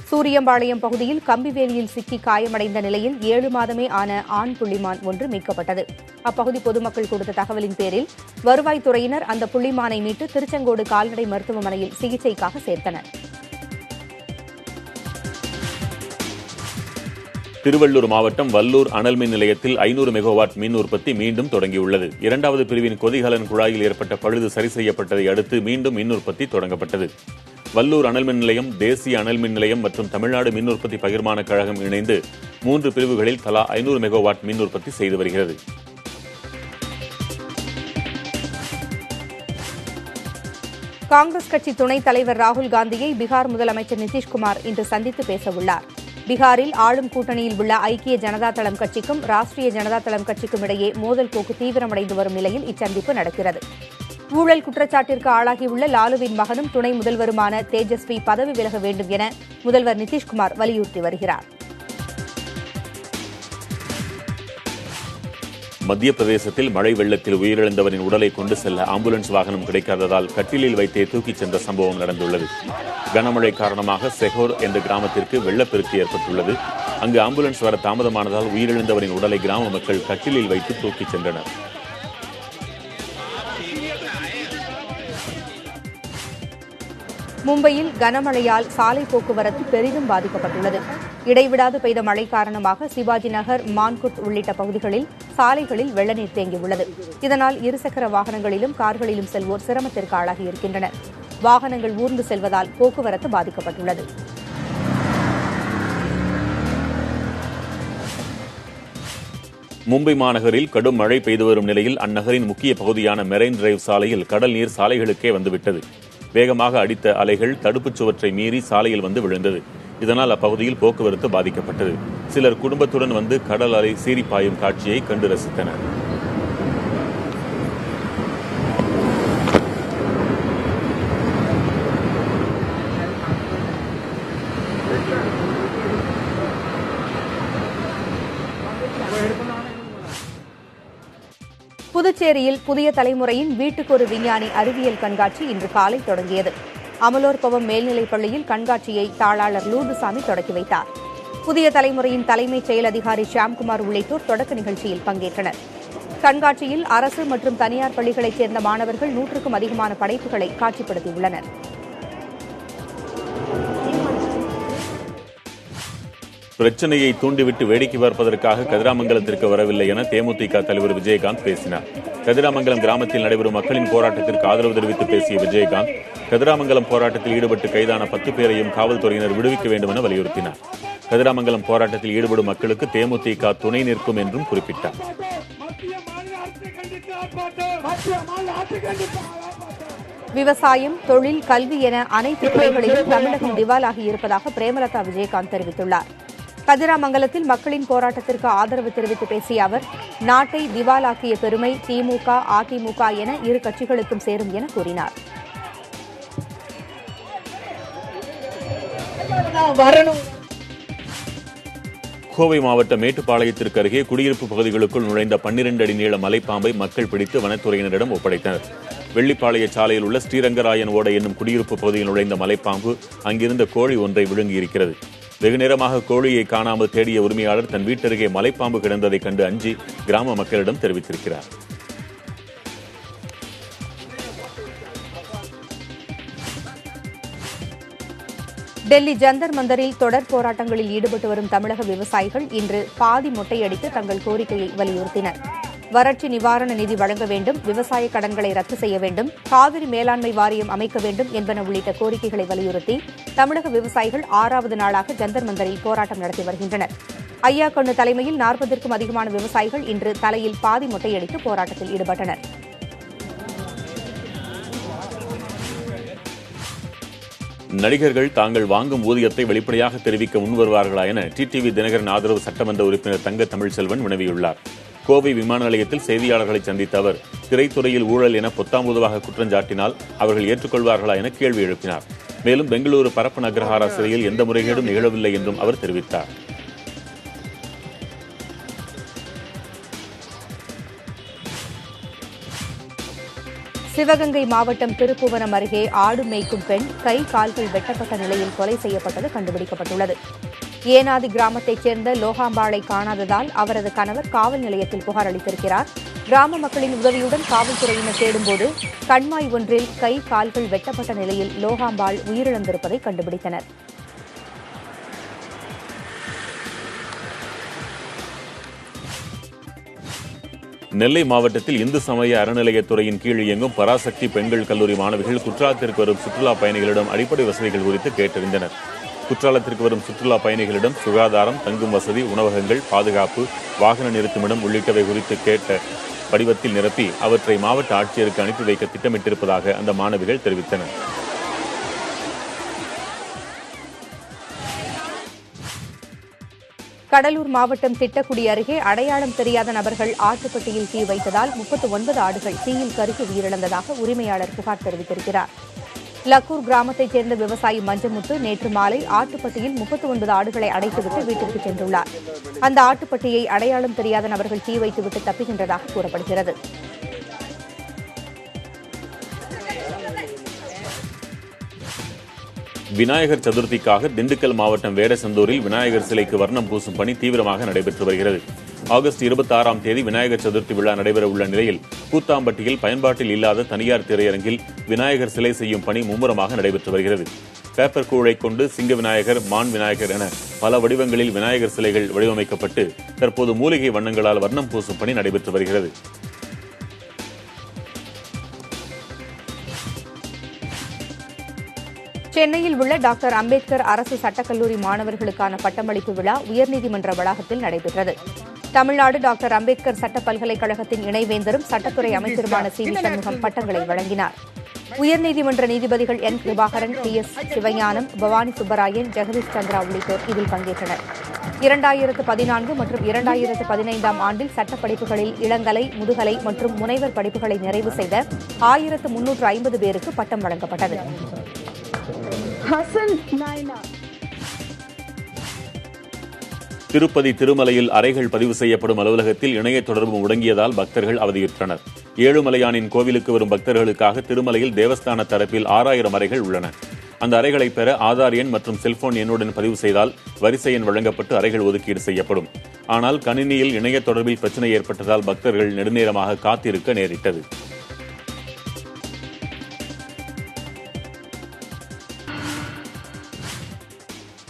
சூரியம்பாளையம் பகுதியில் கம்பிவேலியில் சிக்கி காயமடைந்த நிலையில் 7 மாதமே ஆன ஆண் புள்ளிமான் ஒன்று மீட்கப்பட்டது. அப்பகுதி பொதுமக்கள் கொடுத்த தகவலின் பேரில் வருவாய்த்துறையினர் அந்த புள்ளிமானை மீட்டு திருச்செங்கோடு கால்நடை மருத்துவமனையில் சிகிச்சைக்காக சேர்த்தனர். திருவள்ளூர் மாவட்டம் வல்லூர் அனல் மின் நிலையத்தில் 500 மெகாவாட் மின் உற்பத்தி மீண்டும் தொடங்கியுள்ளது. 2வது பிரிவின் கொதிகலன் குழாயில் ஏற்பட்ட பழுது சரி செய்யப்பட்டதை அடுத்து மீண்டும் மின் உற்பத்தி தொடங்கப்பட்டது. வல்லூர் அனல் மின் நிலையம், தேசிய அனல் மின் நிலையம் மற்றும் தமிழ்நாடு மின் உற்பத்தி பகிர்மான கழகம் இணைந்து 3 பிரிவுகளில் தலா 500 மெகாவாட் மின் உற்பத்தி செய்து வருகிறது. காங்கிரஸ் கட்சி துணைத் தலைவர் ராகுல் காந்தியை பீகார் முதலமைச்சர் நிதிஷ்குமார் இன்று சந்தித்து பேசவுள்ளார். பீகாரில் ஆளும் கூட்டணியில் உள்ள ஐக்கிய ஜனதா தளம் கட்சிக்கும் ராஷ்டிரிய ஜனதா தளம் கட்சிக்கும் இடையே மோதல் போக்கு தீவிரமடைந்து வரும் நிலையில் இச்சந்திப்பு நடக்கிறது. ஊழல் குற்றச்சாட்டிற்கு ஆளாகியுள்ள லாலுவின் மகனும் துணை முதல்வருமான தேஜஸ்வி பதவி விலக வேண்டும் என முதல்வர் நிதிஷ்குமார் வலியுறுத்தி வருகிறார். மத்திய பிரதேசத்தில் மழை வெள்ளத்தில் உயிரிழந்தவரின் உடலை கொண்டு செல்ல ஆம்புலன்ஸ் வாகனம் கிடைக்காததால் கட்டிலில் வைத்தே தூக்கிச் சென்ற சம்பவம் நடந்துள்ளது. கனமழை காரணமாக செகோர் என்ற கிராமத்திற்கு வெள்ளப்பெருக்கு ஏற்பட்டுள்ளது. அங்கு ஆம்புலன்ஸ் வர தாமதமானதால் உயிரிழந்தவரின் உடலை கிராம மக்கள் கட்டிலில் வைத்து தூக்கிச் சென்றனர். மும்பையில் கனமழையால் சாலை போக்குவரத்து பெரிதும் பாதிக்கப்பட்டுள்ளது. இடைவிடாது பெய்த மழை காரணமாக சிவாஜி நகர், மான்குட் உள்ளிட்ட பகுதிகளில் சாலைகளில் வெள்ளநீர் தேங்கியுள்ளது. இதனால் இருசக்கர வாகனங்களிலும் கார்களிலும் செல்வோர் சிரமத்திற்கு ஆளாகியிருக்கின்றனர். வாகனங்கள் ஊர்ந்து செல்வதால் போக்குவரத்து பாதிக்கப்பட்டுள்ளது. மும்பை மாநகரில் கடும் மழை பெய்து வரும் நிலையில் அந்நகரின் முக்கிய பகுதியான மெரைன் டிரைவ் சாலையில் கடல் நீர் சாலைகளுக்கே வந்துவிட்டது. வேகமாக அடித்த அலைகள் தடுப்புச் சுவற்றை மீறி சாலையில் வந்து விழுந்தது. இதனால் அப்பகுதியில் போக்குவரத்து பாதிக்கப்பட்டது. சிலர் குடும்பத்துடன் வந்து கடல் அலை சீறி பாயும் காட்சியை கண்டு ரசித்தனர். புதுச்சேரியில் புதிய தலைமுறையின் வீட்டுக்கொரு விஞ்ஞானி அறிவியல் கண்காட்சி இன்று காலை தொடங்கியது. அமலோற்பவம் மேல்நிலைப் பள்ளியில் கண்காட்சியை தாளாளர் லூர்துசாமி தொடக்கி வைத்தார். புதிய தலைமுறையின் தலைமைச் செயல் அதிகாரி ஷியாம்குமார் உள்ளிட்டோர் தொடக்க நிகழ்ச்சியில் பங்கேற்றனர். கண்காட்சியில் அரசு மற்றும் தனியார் பள்ளிகளைச் சேர்ந்த மாணவர்கள் 100க்கும் அதிகமான படைப்புகளை காட்சிப்படுத்தியுள்ளனர். பிரச்சனையை தூண்டிவிட்டு வேடிக்கை பார்ப்பதற்காக கதிராமங்கலத்திற்கு வரவில்லை என தேமுதிக தலைவர் விஜயகாந்த் பேசினார். கதிராமங்கலம் கிராமத்தில் நடைபெறும் மக்களின் போராட்டத்திற்கு ஆதரவு தெரிவித்து பேசிய விஜயகாந்த், கதிராமங்கலம் போராட்டத்தில் ஈடுபட்டு கைதான 10 பேரையும் காவல்துறையினர் விடுவிக்க வேண்டும் என வலியுறுத்தினார். கதிராமங்கலம் போராட்டத்தில் ஈடுபடும் மக்களுக்கு தேமுதிக துணை நிற்கும் என்றும் குறிப்பிட்டார். விவசாயம், தொழில், கல்வி என அனைத்து துறைகளிலும் தமிழகம் திவாலாகி இருப்பதாக பிரேமலதா விஜயகாந்த் தெரிவித்துள்ளார். கதிராமங்கலத்தில் மக்களின் போராட்டத்திற்கு ஆதரவு தெரிவித்து பேசிய அவர், நாட்டை திவாலாக்கிய பெருமை திமுக, அதிமுக என இரு கட்சிகளுக்கும் சேரும் என கூறினார். கோவை மாவட்டம் மேட்டுப்பாளையத்திற்கு அருகே குடியிருப்பு பகுதிகளுக்குள் நுழைந்த 12 அடி நீள மலைப்பாம்பை மக்கள் பிடித்து வனத்துறையினரிடம் ஒப்படைத்தனர். வெள்ளிப்பாளைய சாலையில் உள்ள ஸ்ரீரங்கராயன் ஓடை என்னும் குடியிருப்பு பகுதியில் நுழைந்த மலைப்பாம்பு அங்கிருந்த கோழி ஒன்றை விழுங்கியிருக்கிறது. வெகுநேரமாக கோழியை காணாமல் தேடிய உரிமையாளர் தன் வீட்டருகே மலைப்பாம்பு கிடந்ததைக் கண்டு அஞ்சி கிராம மக்களிடம் தெரிவித்திருக்கிறார். டெல்லி ஜந்தர் மந்தரில் தொடர் போராட்டங்களில் ஈடுபட்டு வரும் தமிழக விவசாயிகள் இன்று பாதி மொட்டையடித்து தங்கள் கோரிக்கையை வலியுறுத்தினர். வறட்சி நிவாரண நிதி வழங்க வேண்டும், விவசாய கடன்களை ரத்து செய்ய வேண்டும், காவிரி மேலாண்மை வாரியம் அமைக்க வேண்டும் என்பன உள்ளிட்ட கோரிக்கைகளை வலியுறுத்தி தமிழக விவசாயிகள் 6வது நாளாக ஜந்தர் மந்தரில் போராட்டம் நடத்தி வருகின்றனர். ஐயாக்கண்ணு தலைமையில் 40க்கும் அதிகமான விவசாயிகள் இன்று தலையில் பாதி மொட்டையடித்து போராட்டத்தில் ஈடுபட்டனர். நடிகர்கள் தாங்கள் வாங்கும் ஊதியத்தை வெளிப்படையாக தெரிவிக்க முன்வருவார்களா என டிடிவி தினகரன் ஆதரவு சட்டமன்ற உறுப்பினர் தங்க தமிழ்செல்வன் வினவியுள்ளார். கோவை விமான நிலையத்தில் செய்தியாளர்களை சந்தித்த அவர், திரைத்துறையில் ஊழல் என பொத்தாம்பூதுவாக குற்றஞ்சாட்டினால் அவர்கள் ஏற்றுக்கொள்வார்களா என கேள்வி எழுப்பினார். மேலும் பெங்களூரு பரப்பன அக்ரஹாரா சிறையில் எந்த முறைகேடும் நிகழவில்லை என்றும் அவர் தெரிவித்தார். சிவகங்கை மாவட்டம் திருப்புவனம் அருகே ஆடு மேய்க்கும் பெண் கை கால்கள் வெட்டப்பட்ட நிலையில் கொலை செய்யப்பட்டது கண்டுபிடிக்கப்பட்டுள்ளது. ஏனாதி கிராமத்தைச் சேர்ந்த லோகாம்பாளை காணாததால் அவரது கணவர் காவல் நிலையத்தில் புகார் அளித்திருக்கிறார். கிராம மக்களின் உதவியுடன் காவல்துறையினர் தேடும்போது கண்மாய் ஒன்றில் கை கால்கள் வெட்டப்பட்ட நிலையில் லோகாம்பாள் உயிரிழந்திருப்பதை கண்டுபிடித்தனர். நெல்லை மாவட்டத்தில் இந்து சமய அறநிலையத்துறையின் கீழ் இயங்கும் பராசக்தி பெண்கள் கல்லூரி மாணவிகள் குற்றாலத்திற்கு வரும் சுற்றுலா பயணிகளிடம் அடிப்படை வசதிகள் குறித்து கேட்டறிந்தனர். குற்றாலத்திற்கு வரும் சுற்றுலா பயணிகளிடம் சுகாதாரம், தங்கும் வசதி, உணவகங்கள், பாதுகாப்பு, வாகன நிறுத்துமிடம் உள்ளிட்டவை குறித்து கேட்ட படிவத்தில் நிரப்பி அவற்றை மாவட்ட ஆட்சியருக்கு அனுப்பி வைக்க திட்டமிட்டிருப்பதாக அந்த மாணவிகள் தெரிவித்தனர். கடலூர் மாவட்டம் திட்டக்குடி அருகே அடையாளம் தெரியாத நபர்கள் ஆட்டுப்பட்டியில் தீ வைத்ததால் 39 ஆடுகள் தீயில் கருகி உயிரிழந்ததாக உரிமையாளர் புகார் தெரிவித்திருக்கிறார். லக்கூர் கிராமத்தைச் சேர்ந்த விவசாயி மஞ்சமுத்து நேற்று மாலை ஆட்டுப்பட்டியில் 39 ஆடுகளை அடைத்துவிட்டு வீட்டிற்கு சென்றுள்ளார். அந்த ஆட்டுப்பட்டியை அடையாளம் தெரியாத நபர்கள் தீ வைத்துவிட்டு தப்புகின்றதாக கூறப்படுகிறது. விநாயகர் சதுர்த்திக்காக திண்டுக்கல் மாவட்டம் வேடசந்தூரில் விநாயகர் சிலைக்கு வர்ணம் பூசும் பணி தீவிரமாக நடைபெற்று வருகிறது. ஆகஸ்ட் 26ஆம் தேதி விநாயகர் சதுர்த்தி விழா நடைபெற உள்ள நிலையில் கூத்தாம்பட்டியில் பயன்பாட்டில் இல்லாத தனியார் திரையரங்கில் விநாயகர் சிலை செய்யும் பணி மும்முரமாக நடைபெற்று வருகிறது. பேப்பர் கூழை கொண்டு சிங்க விநாயகர், மான் விநாயகர் என பல வடிவங்களில் விநாயகர் சிலைகள் வடிவமைக்கப்பட்டு தற்போது மூலிகை வண்ணங்களால் வர்ணம் பூசும் பணி நடைபெற்று வருகிறது. சென்னையில் உள்ள டாக்டர் அம்பேத்கர் அரசு சட்டக்கல்லூரி மாணவர்களுக்கான பட்டமளிப்பு விழா உயர்நீதிமன்ற வளாகத்தில் நடைபெற்றது. தமிழ்நாடு டாக்டர் அம்பேத்கர் சட்ட பல்கலைக்கழகத்தின் இணைவேந்தரும் சட்டத்துறை அமைச்சருமான சி வி சண்முகம் பட்டங்களை வழங்கினார். உயர்நீதிமன்ற நீதிபதிகள் என் கிருபாகரன், டி எஸ் சிவஞானம், பவானி சுப்பராயன், ஜெகதீஷ் சந்திரா உள்ளிட்டோர் இதில் பங்கேற்றனர். 2014 மற்றும் 2015ஆம் ஆண்டில் சட்டப் படிப்புகளில் இளங்கலை, முதுகலை மற்றும் முனைவர் படிப்புகளை நிறைவு செய்த 1350 பேருக்கு பட்டம் வழங்கப்பட்டது. திருப்பதி திருமலையில் அறைகள் பதிவு செய்யப்படும் அலுவலகத்தில் இணைய தொடர்பு முடங்கியதால் பக்தர்கள் அவதியுற்றனர். ஏழுமலையானின் கோவிலுக்கு வரும் பக்தர்களுக்காக திருமலையில் தேவஸ்தான தரப்பில் 6000 அறைகள் உள்ளன. அந்த அறைகளை பெற ஆதார் எண் மற்றும் செல்போன் எண்ணுடன் பதிவு செய்தால் வரிசை எண் வழங்கப்பட்டு அறைகள் ஒதுக்கீடு செய்யப்படும். ஆனால் கணினியில் இணைய தொடர்பில் பிரச்சனை ஏற்பட்டதால் பக்தர்கள் நெடுநேரமாக காத்திருக்க நேரிட்டது.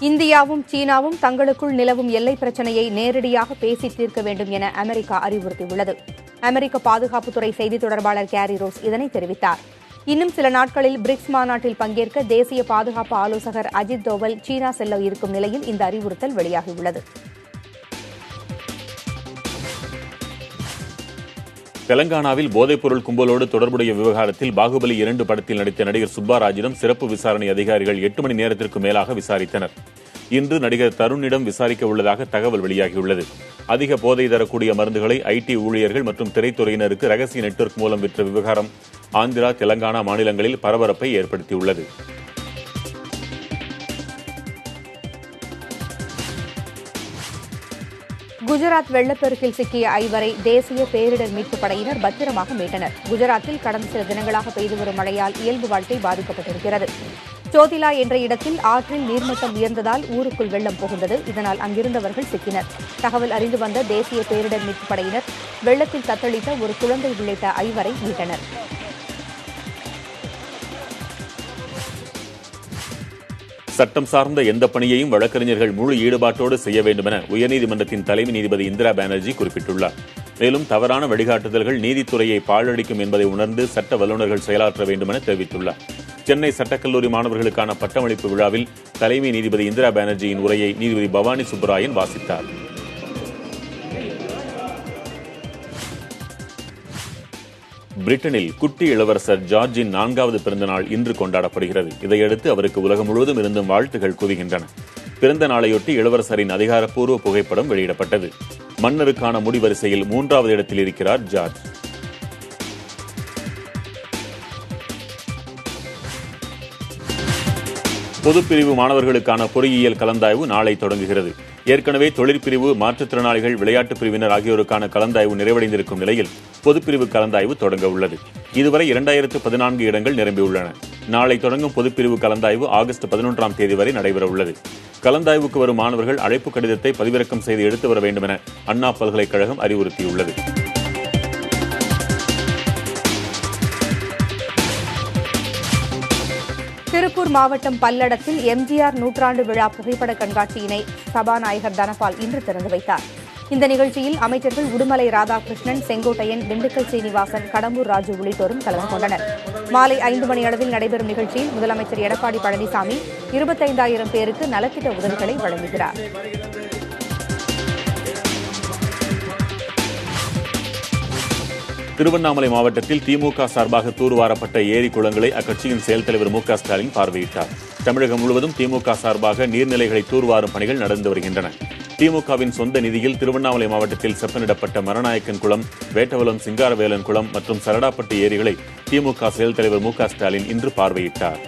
இந்தியாவும் சீனாவும் தங்களுக்குள் நிலவும் எல்லை பிரச்சினையை நேரடியாக பேசி தீர்க்க வேண்டும் என அமெரிக்கா அறிவுறுத்தியுள்ளது. அமெரிக்க பாதுகாப்புத்துறை செய்தித் தொடர்பாளர் கேரி ரோஸ் இதனை தெரிவித்தார். இன்னும் சில நாட்களில் பிரிக்ஸ் மாநாட்டில் பங்கேற்க தேசிய பாதுகாப்பு ஆலோசகர் அஜித் தோவல் சீனா செல்ல இருக்கும் நிலையில் இந்த அறிவுறுத்தல் வெளியாகியுள்ளது. தெலங்கானாவில் போதைப்பொருள் கும்பலோடு தொடர்புடைய விவகாரத்தில் பாகுபலி 2 படத்தில் நடித்த நடிகர் சுப்பாராஜிடம் சிறப்பு விசாரணை அதிகாரிகள் 8 மணி நேரத்திற்கு மேலாக விசாரித்தனர். இன்று நடிகர் தருணிடம் விசாரிக்க உள்ளதாக தகவல் வெளியாகியுள்ளது. அதிக போதை தரக்கூடிய மருந்துகளை ஐடி ஊழியர்கள் மற்றும் திரைத்துறையினருக்கு ரகசிய நெட்வொர்க் மூலம் விற்ற விவகாரம் ஆந்திரா, தெலங்கானா மாநிலங்களில் பரபரப்பை ஏற்படுத்தியுள்ளது. குஜராத் வெள்ளப்பெருக்கில் சிக்கிய 5 தேசிய பேரிடர் மீட்புப் படையினர் பத்திரமாக மீட்டனர். குஜராத்தில் கடந்த சில தினங்களாக பெய்து வரும் மழையால் இயல்பு வாழ்க்கை பாதிக்கப்பட்டிருக்கிறது. சோதிலா என்ற இடத்தில் ஆற்றில் நீர்மட்டம் உயர்ந்ததால் ஊருக்குள் வெள்ளம் புகுந்தது. இதனால் அங்கிருந்தவர்கள் சிக்கினர். தகவல் அறிந்து வந்த தேசிய பேரிடர் மீட்புப் படையினர் வெள்ளத்தில் தத்தளித்த ஒரு குழந்தை உள்ளிட்ட 5 மீட்டனர். சட்டம் சார்ந்த எந்த பணியையும் வழக்கறிஞர்கள் முழு ஈடுபாட்டோடு செய்ய வேண்டும் என உயர்நீதிமன்றத்தின் தலைமை நீதிபதி இந்திரா பானர்ஜி குறிப்பிட்டுள்ளார். மேலும் தவறான வழிகாட்டுதல்கள் நீதித்துறையை பாழடிக்கும் என்பதை உணர்ந்து சட்ட வல்லுநர்கள் செயலாற்ற வேண்டும் என தெரிவித்துள்ளார். சென்னை சட்டக்கல்லூரி மாணவர்களுக்கான பட்டமளிப்பு விழாவில் தலைமை நீதிபதி இந்திரா பானர்ஜியின் உரையை நீதிபதி பவானி சுப்பராயன் வாசித்தார். பிரிட்டனில் குட்டி இளவரசர் ஜார்ஜின் 4வது பிறந்தநாள் இன்று கொண்டாடப்படுகிறது. இதையடுத்து அவருக்கு உலகம் முழுவதும் இருந்தும் வாழ்த்துகள் குவிகின்றன. பிறந்த நாளையொட்டி இளவரசரின் அதிகாரப்பூர்வ புகைப்படம் வெளியிடப்பட்டது. மன்னருக்கான முடிவரிசையில் 3வது இடத்தில் இருக்கிறார் ஜார்ஜ். பொதுப்பிரிவு மாணவர்களுக்கான பொறியியல் கலந்தாய்வு நாளை தொடங்குகிறது. ஏற்கனவே தொழிற்பிரிவு, மாற்றுத்திறனாளிகள், விளையாட்டுப் பிரிவினர் ஆகியோருக்கான கலந்தாய்வு நிறைவடைந்திருக்கும் நிலையில் பொதுப்பிரிவு கலந்தாய்வு தொடங்க உள்ளது. இதுவரை 2014 இடங்கள் நிரம்பியுள்ளன. நாளை தொடங்கும் பொதுப்பிரிவு கலந்தாய்வு ஆகஸ்ட் 11ஆம் தேதி வரை நடைபெற உள்ளது. கலந்தாய்வுக்கு வரும் மாணவர்கள் அழைப்பு கடிதத்தை பதிவிறக்கம் செய்து எடுத்து வர வேண்டும் என அண்ணா பல்கலைக்கழகம் அறிவுறுத்தியுள்ளது. திருப்பூர் மாவட்டம் பல்லடத்தில் எம்ஜிஆர் நூற்றாண்டு விழா புகைப்பட கண்காட்சியினை சபாநாயகர் தனபால் இன்று திறந்து வைத்தார். இந்த நிகழ்ச்சியில் அமைச்சர்கள் உடுமலை ராதாகிருஷ்ணன், செங்கோட்டையன், திண்டுக்கல் சீனிவாசன், கடம்பூர் ராஜு உள்ளிட்டோரும் கலந்து கொண்டனர். மாலை 5 மணி அளவில் நடைபெறும் நிகழ்ச்சியில் முதலமைச்சர் எடப்பாடி பழனிசாமி 25,000 பேருக்கு நலத்திட்ட உதவிகளை வழங்குகிறார். திருவண்ணாமலை மாவட்டத்தில் திமுக சார்பாக தூர்வாரப்பட்ட ஏரி குளங்களை அக்கட்சியின் செயல் தலைவர் மு.க. ஸ்டாலின் பார்வையிட்டார். தமிழகம் முழுவதும் திமுக சார்பாக நீர்நிலைகளை தூர்வாரும் பணிகள் நடந்து வருகின்றன. திமுகவின் சொந்த நிதியில் திருவண்ணாமலை மாவட்டத்தில் செப்பனிடப்பட்ட மரநாயக்கன் குளம், வேட்டவலம் சிங்காரவேலன் குளம் மற்றும் சரடாப்பட்டு ஏரிகளை திமுக செயல் தலைவர் மு.க. ஸ்டாலின் இன்று பார்வையிட்டார்.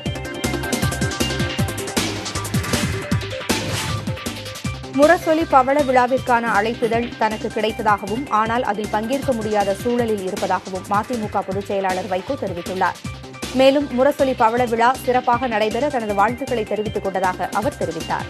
முரசொலி பவள விழாவிற்கான அழைப்பிதழ் தனக்கு கிடைத்ததாகவும், ஆனால் அதில் பங்கேற்க முடியாத சூழலில் இருப்பதாகவும் மதிமுக பொதுச் செயலாளர் வைகோ தெரிவித்துள்ளார். மேலும் முரசொலி பவள விழா சிறப்பாக நடைபெற தனது வாழ்த்துக்களை தெரிவித்துக் கொண்டதாக அவர் தெரிவித்தார்.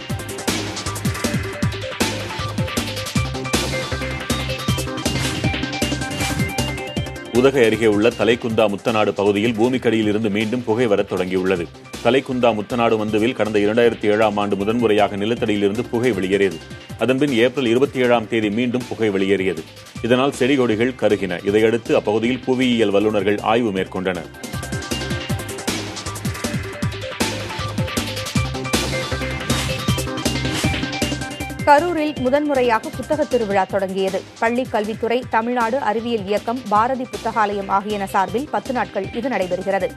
உதகை அருகே உள்ள தலைக்குந்தா முத்தநாடு பகுதியில் பூமிக்கடியில் இருந்து மீண்டும் புகை வரத் தொடங்கியுள்ளது. தலைக்குந்தா முத்தநாடு மந்துவில் கடந்த 2007ஆம் ஆண்டு முதன்முறையாக நிலத்தடியில் இருந்து புகை வெளியேறியது. அதன்பின் ஏப்ரல் 27ஆம் தேதி மீண்டும் புகை வெளியேறியது. இதனால் செடிகொடிகள் கருகின. இதையடுத்து அப்பகுதியில் புவியியல் வல்லுநர்கள் ஆய்வு மேற்கொண்டனர். கரூரில் முதன்முறையாக புத்தக திருவிழா தொடங்கியது. பள்ளிக் கல்வித்துறை, தமிழ்நாடு அறிவியல் இயக்கம், பாரதி புத்தகாலயம் ஆகியன சார்பில் 10 நாட்கள் இது நடைபெறுகிறது.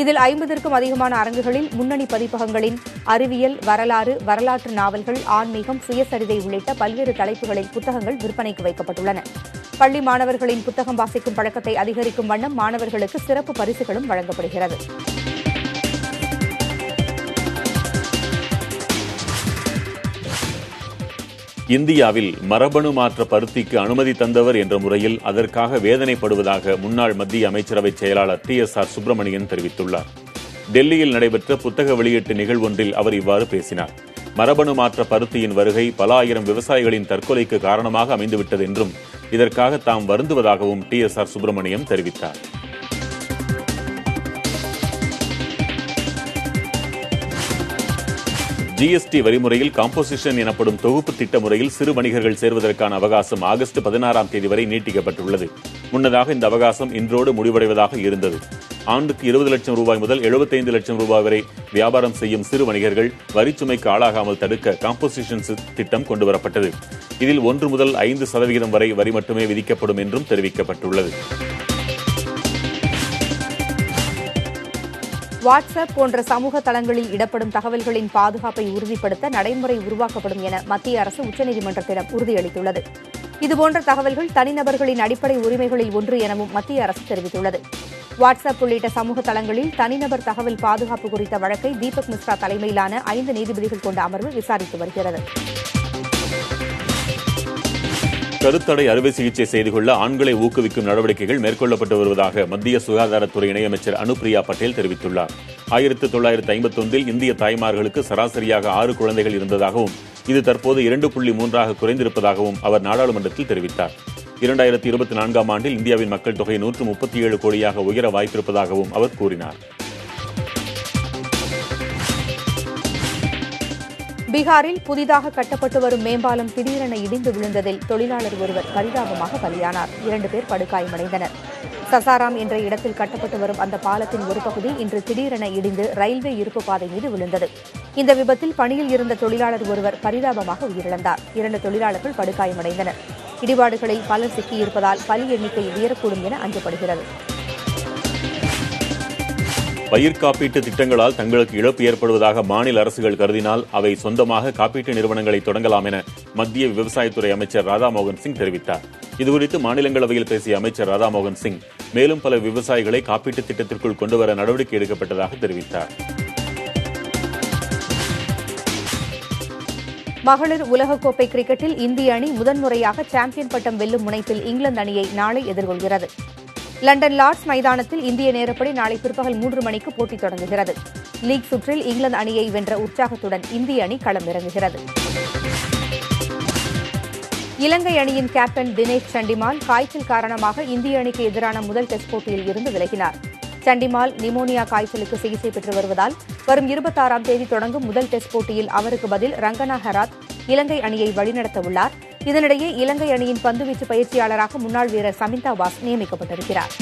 இதில் 50க்கும் அதிகமான அரங்குகளில் முன்னணி பதிப்பகங்களின் அறிவியல், வரலாறு, வரலாற்று நாவல்கள், ஆன்மீகம், சுயசரிதை உள்ளிட்ட பல்வேறு தலைப்புகளில் புத்தகங்கள் விற்பனைக்கு வைக்கப்பட்டுள்ளன. பள்ளி மாணவர்களின் புத்தகம் வாசிக்கும் பழக்கத்தை அதிகரிக்கும் வண்ணம் மாணவர்களுக்கு சிறப்பு பரிசுகளும் வழங்கப்படுகிறது. இந்தியாவில் மரபணு மாற்ற பருத்திக்கு அனுமதி தந்தவர் என்ற முறையில் அதற்காக வேதனைப்படுவதாக முன்னாள் மத்திய அமைச்சரவை செயலாளர் TSR சுப்பிரமணியன் தெரிவித்துள்ளார். டெல்லியில் நடைபெற்ற புத்தக வெளியீட்டு நிகழ்வொன்றில் அவர் இவ்வாறு பேசினார். மரபணு மாற்ற பருத்தியின் வருகை பல ஆயிரம் விவசாயிகளின் தற்கொலைக்கு காரணமாக அமைந்துவிட்டது என்றும் இதற்காக தாம் வருந்துவதாகவும் TSR சுப்பிரமணியம் தெரிவித்தார். GST வரிமுறையில் காம்போசிஷன் எனப்படும் தொகுப்பு திட்ட முறையில் சிறு வணிகர்கள் சேர்வதற்கான அவகாசம் ஆகஸ்ட் 16ஆம் தேதி வரை நீட்டிக்கப்பட்டுள்ளது. முன்னதாக இந்த அவகாசம் இன்றோடு முடிவடைவதாக இருந்தது. ஆண்டுக்கு 20 லட்சம் ரூபாய் முதல் 75 லட்சம் ரூபாய் வரை வியாபாரம் செய்யும் சிறு வணிகர்கள் வரிச்சுமைக்கு ஆளாகாமல் தடுக்க காம்போசிஷன் திட்டம் கொண்டுவரப்பட்டது. இதில் 1 முதல் 5% வரை வரி மட்டுமே விதிக்கப்படும் என்றும் தெரிவிக்கப்பட்டுள்ளது. வாட்ஸ்அப் போன்ற சமூக தளங்களில் இடப்படும் தகவல்களின் பாதுகாப்பை உறுதிப்படுத்த நடைமுறை உருவாக்கப்படும் என மத்திய அரசு உச்சநீதிமன்றத்திடம் உறுதியளித்துள்ளது. இதுபோன்ற தகவல்கள் தனிநபர்களின் அடிப்படை உரிமைகளில் ஒன்று எனவும் மத்திய அரசு தெரிவித்துள்ளது. வாட்ஸ்அப் உள்ளிட்ட சமூக தளங்களில் தனிநபர் தகவல் பாதுகாப்பு குறித்த வழக்கை தீபக் மிஸ்ரா தலைமையிலான 5 நீதிபதிகள் கொண்ட அமர்வு விசாரித்து வருகிறது. கருத்தடை அறுவை சிகிச்சை செய்து கொள்ள ஆண்களை ஊக்குவிக்கும் நடவடிக்கைகள் மேற்கொள்ளப்பட்டு வருவதாக மத்திய சுகாதாரத்துறை இணையமைச்சர் அனுப்பிரியா பட்டேல் தெரிவித்துள்ளார். 1951இல் இந்திய தாய்மார்களுக்கு சராசரியாக 6 குழந்தைகள் இருந்ததாகவும் இது தற்போது 2.3ஆக குறைந்திருப்பதாகவும் அவர் நாடாளுமன்றத்தில் தெரிவித்தார். 2024ஆம் ஆண்டில் இந்தியாவின் மக்கள் தொகை 137 கோடியாக உயர வாய்ப்பிருப்பதாகவும் அவர் கூறினார். பீகாரில் புதிதாக கட்டப்பட்டு வரும் மேம்பாலம் திடீரென இடிந்து விழுந்ததில் தொழிலாளர் ஒருவர் பரிதாபமாக பலியானார். 2 பேர் படுகாயமடைந்தனர். சசாராம் என்ற இடத்தில் கட்டப்பட்டு வரும் அந்த பாலத்தின் ஒரு பகுதி இன்று திடீரென இடிந்து ரயில்வே இருப்பு பாதை மீது விழுந்தது. இந்த விபத்தில் பணியில் இருந்த தொழிலாளர் ஒருவர் பரிதாபமாக உயிரிழந்தார். 2 தொழிலாளர்கள் படுகாயமடைந்தனர். இடிபாடுகளில் பலர் சிக்கியிருப்பதால் பலி எண்ணிக்கை உயரக்கூடும் என அஞ்சப்படுகிறது. பயிர் காப்பீட்டு திட்டங்களால் தங்களுக்கு இழப்பு ஏற்படுவதாக மாநில அரசுகள் கருதினால் அவை சொந்தமாக காப்பீட்டு நிறுவனங்களை தொடங்கலாம் என மத்திய விவசாயத்துறை அமைச்சர் ராதாமோகன் சிங் தெரிவித்தார். இதுகுறித்து மாநிலங்களவையில் பேசிய அமைச்சர் ராதாமோகன் சிங் மேலும் பல விவசாயிகளை காப்பீட்டு திட்டத்திற்குள் கொண்டுவர நடவடிக்கை எடுக்கப்பட்டதாக தெரிவித்தார். மகளிர் உலகக்கோப்பை கிரிக்கெட்டில் இந்திய அணி முதன்முறையாக சாம்பியன் பட்டம் வெல்லும் முனைப்பில் இங்கிலாந்து அணியை நாளை எதிர்கொள்கிறது. லண்டன் லார்ட்ஸ் மைதானத்தில் இந்திய நேரப்படி நாளை பிற்பகல் 3 மணிக்கு போட்டி தொடங்குகிறது. லீக் சுற்றில் இங்கிலாந்து அணியை வென்ற உற்சாகத்துடன் இந்திய அணி களமிறங்குகிறது. இலங்கை அணியின் கேப்டன் தினேஷ் சண்டிமால் காய்ச்சல் காரணமாக இந்திய அணிக்கு எதிரான முதல் டெஸ்ட் போட்டியில் இருந்து விலகினார். சண்டிமால் நிமோனியா காய்ச்சலுக்கு சிகிச்சை பெற்று வருவதால் வரும் 26ஆம் தேதி தொடங்கும் முதல் டெஸ்ட் போட்டியில் அவருக்கு பதில் ரங்கனா ஹெராத் இலங்கை அணியை வழிநடத்த உள்ளார். இதனிடையே இலங்கை அணியின் பந்துவீச்சு பயிற்சியாளராக முன்னாள் வீரர் சமிந்தா வாஸ் நியமிக்கப்பட்டிருக்கிறார்.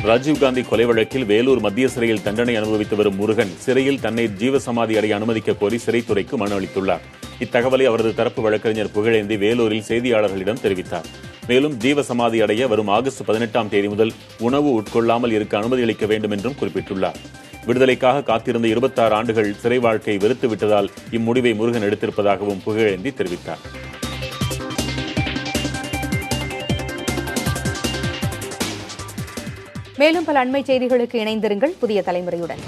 ராஜீவ்காந்தி கொலை வழக்கில் வேலூர் மத்திய சிறையில் தண்டனை அனுபவித்து வரும் முருகன் சிறையில் தன்னை ஜீவசமாதி அடைய அனுமதிக்க கோரி சிறைத்துறைக்கு மனு அளித்துள்ளார். இத்தகவலை அவரது தரப்பு வழக்கறிஞர் புகழேந்தி வேலூரில் செய்தியாளர்களிடம் தெரிவித்தார். மேலும் ஜீவசமாதி அடைய வரும் ஆகஸ்ட் 18ஆம் தேதி முதல் உணவு உட்கொள்ளாமல் இருக்க அனுமதி அளிக்க வேண்டும் என்றும் குறிப்பிட்டுள்ளார். விடுதலைக்காக காத்திருந்த 26 ஆண்டுகள் சிறை வாழ்க்கை வெறுத்துவிட்டதால் இம்முடிவை முருகன் எடுத்திருப்பதாகவும் புகழேந்தி தெரிவித்தார். மேலும் பல அண்மை செய்திகளுக்கு இணைந்திருங்கள் புதிய தலைமுறையுடன்.